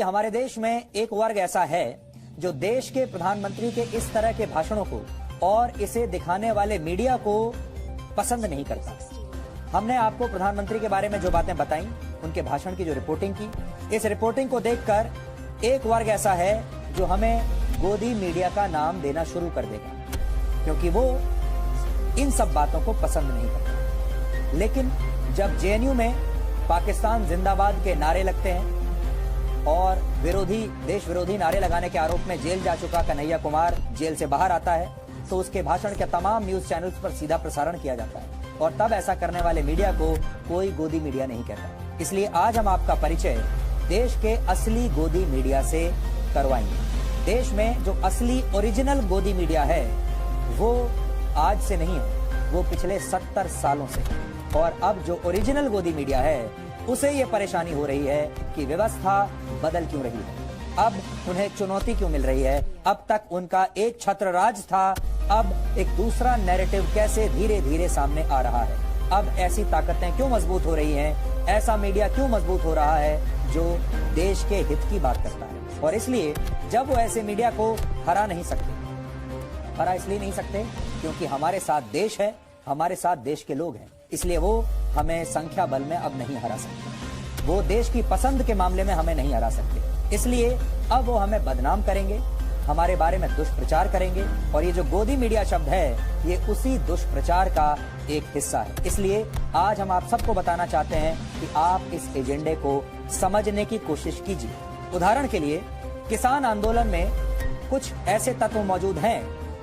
कि हमारे देश में एक वर्ग ऐसा है जो देश के प्रधानमंत्री के इस तरह के भाषणों को और इसे दिखाने वाले मीडिया को पसंद नहीं करता। हमने आपको प्रधानमंत्री के बारे में जो बातें बताई, उनके भाषण की जो रिपोर्टिंग की, इस रिपोर्टिंग को देखकर एक वर्ग ऐसा है जो हमें गोदी मीडिया का नाम देना शुरू कर देगा, क्योंकि वो इन सब बातों को पसंद नहीं करता। लेकिन जब जेएनयू में पाकिस्तान जिंदाबाद के नारे लगते हैं और देश विरोधी नारे लगाने के आरोप में जेल जा चुका कन्हैया कुमार जेल से बाहर आता है, तो उसके भाषण के तमाम न्यूज चैनल्स पर सीधा प्रसारण किया जाता है और तब ऐसा करने वाले मीडिया को कोई गोदी मीडिया नहीं कहता। इसलिए आज हम आपका परिचय देश के असली गोदी मीडिया से करवाएंगे। देश में जो असली ओरिजिनल गोदी मीडिया है वो आज से नहीं है, वो पिछले 70 सालों से। और अब जो ओरिजिनल गोदी मीडिया है उसे ये परेशानी हो रही है कि व्यवस्था बदल क्यों रही है, अब उन्हें चुनौती क्यों मिल रही है। अब तक उनका एक छत्र राज था, अब एक दूसरा नैरेटिव कैसे धीरे धीरे सामने आ रहा है। अब ऐसी ताकतें क्यों मजबूत हो रही हैं, ऐसा मीडिया क्यों मजबूत हो रहा है जो देश के हित की बात करता है। और इसलिए जब वो ऐसे मीडिया को हरा नहीं सकते, हरा इसलिए नहीं सकते क्योंकि हमारे साथ देश है, हमारे साथ देश के लोग हैं, इसलिए वो हमें संख्या बल में अब नहीं हरा सकते। वो देश की पसंद के मामले में हमें नहीं हरा सकते, इसलिए अब वो हमें बदनाम करेंगे, हमारे बारे में दुष्प्रचार करेंगे। और ये जो गोदी मीडिया शब्द है ये उसी दुष्प्रचार का एक हिस्सा है। इसलिए आज हम आप सबको बताना चाहते हैं कि आप इस एजेंडे को समझने की कोशिश कीजिए। उदाहरण के लिए किसान आंदोलन में कुछ ऐसे तत्व मौजूद हैं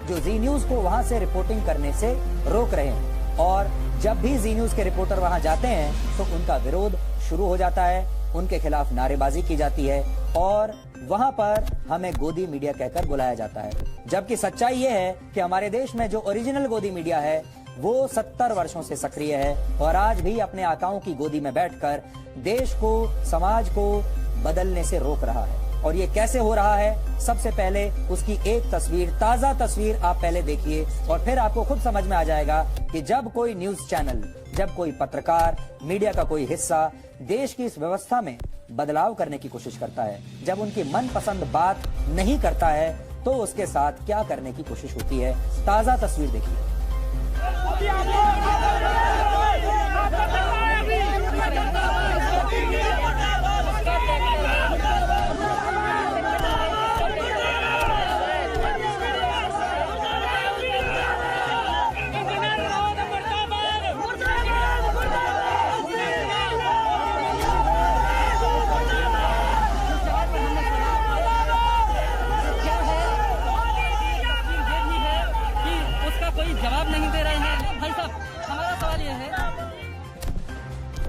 जो जी न्यूज को वहां से रिपोर्टिंग करने से रोक रहे हैं, और जब भी जी न्यूज के रिपोर्टर वहां जाते हैं तो उनका विरोध शुरू हो जाता है, उनके खिलाफ नारेबाजी की जाती है और वहां पर हमें गोदी मीडिया कहकर बुलाया जाता है। जबकि सच्चाई ये है कि हमारे देश में जो ओरिजिनल गोदी मीडिया है वो 70 वर्षों से सक्रिय है और आज भी अपने आकाओं की गोदी में बैठकर देश को, समाज को बदलने से रोक रहा है। और ये कैसे हो रहा है, सबसे पहले उसकी एक तस्वीर, ताजा तस्वीर आप पहले देखिए और फिर आपको खुद समझ में आ जाएगा कि जब कोई न्यूज चैनल, जब कोई पत्रकार, मीडिया का कोई हिस्सा देश की इस व्यवस्था में बदलाव करने की कोशिश करता है, जब उनकी मनपसंद बात नहीं करता है, तो उसके साथ क्या करने की कोशिश होती है। ताजा तस्वीर देखिए।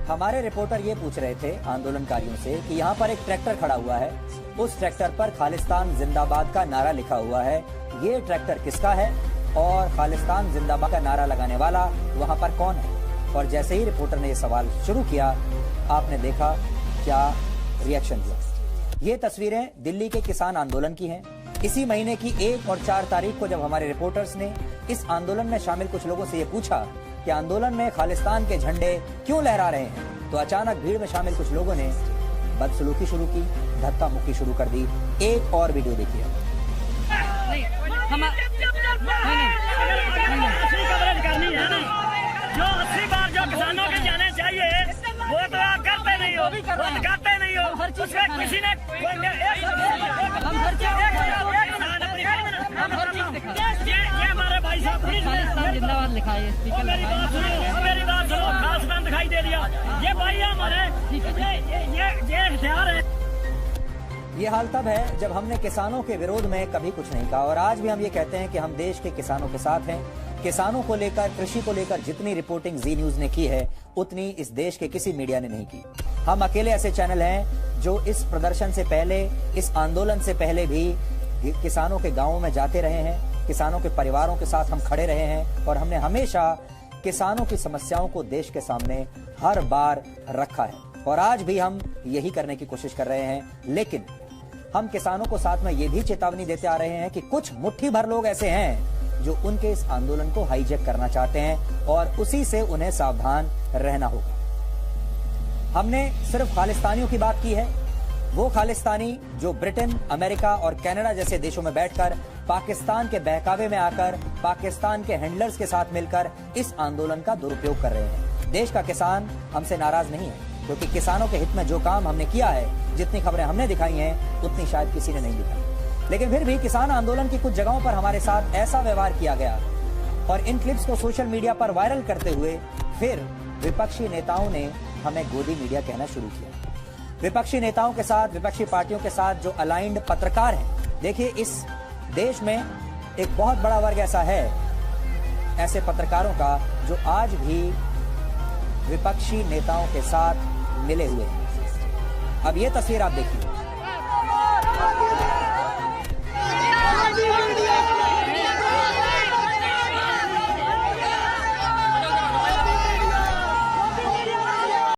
हमारे रिपोर्टर ये पूछ रहे थे आंदोलनकारियों से कि यहाँ पर एक ट्रैक्टर खड़ा हुआ है, उस ट्रैक्टर पर खालिस्तान जिंदाबाद का नारा लिखा हुआ है, ये ट्रैक्टर किसका है और खालिस्तान जिंदाबाद का नारा लगाने वाला वहाँ पर कौन है। और जैसे ही रिपोर्टर ने ये सवाल शुरू किया, आपने देखा क्या रिएक्शन दिया। ये तस्वीरें दिल्ली के किसान आंदोलन की हैं। इसी महीने की 1 और 4 तारीख को जब हमारे रिपोर्टर्स ने इस आंदोलन में शामिल कुछ लोगों से ये पूछा कि आंदोलन में खालिस्तान के झंडे क्यों लहरा रहे हैं, तो अचानक भीड़ में शामिल कुछ लोगों ने बदसलूकी शुरू की, धक्का मुक्की शुरू कर दी। एक और वीडियो देखिए। जो 80 बार जो किसानों के जाने चाहिए वो तो आप करते नहीं हो, करते नहीं हो। उसमें किसी ने हमारे भाई साहब जिंदाबाद लिखा है, मेरी बात सुनो, खालिस्तान दिखाई दे दिया। ये भाई हमारे ये हथियार है। ये हाल तब है जब हमने किसानों के विरोध में कभी कुछ नहीं कहा और आज भी हम ये कहते हैं कि हम देश के किसानों के साथ हैं। किसानों को लेकर, कृषि को लेकर जितनी रिपोर्टिंग जी न्यूज ने की है उतनी इस देश के किसी मीडिया ने नहीं की। हम अकेले ऐसे चैनल हैं जो इस प्रदर्शन से पहले, इस आंदोलन से पहले भी किसानों के गांवों में जाते रहे हैं, किसानों के परिवारों के साथ हम खड़े रहे हैं और हमने हमेशा किसानों की समस्याओं को देश के सामने हर बार रखा है और आज भी हम यही करने की कोशिश कर रहे हैं। लेकिन हम किसानों को साथ में ये भी चेतावनी देते आ रहे हैं कि कुछ मुट्ठी भर लोग ऐसे हैं जो उनके इस आंदोलन को हाईजैक करना चाहते हैं और उसी से उन्हें सावधान रहना होगा। हमने सिर्फ खालिस्तानियों की बात की है, वो खालिस्तानी जो ब्रिटेन, अमेरिका और कनाडा जैसे देशों में बैठकर पाकिस्तान के बहकावे में आकर पाकिस्तान के हैंडलर्स के साथ मिलकर इस आंदोलन का दुरुपयोग कर रहे हैं। देश का किसान हमसे नाराज नहीं है, क्योंकि किसानों के हित में जो काम हमने किया है, जितनी खबरें हमने दिखाई हैं, उतनी शायद किसी ने नहीं दिखाई। लेकिन फिर भी किसान आंदोलन की कुछ जगहों पर हमारे साथ ऐसा व्यवहार किया गया और इन क्लिप्स को सोशल मीडिया पर वायरल करते हुए फिर विपक्षी नेताओं ने हमें गोदी मीडिया कहना शुरू किया। विपक्षी नेताओं के साथ, विपक्षी पार्टियों के साथ जो अलाइंड पत्रकार हैं, देखिए इस देश में एक बहुत बड़ा वर्ग ऐसा है, ऐसे पत्रकारों का जो आज भी विपक्षी नेताओं के साथ मिले हुए हैं। अब ये तस्वीर आप देखिए।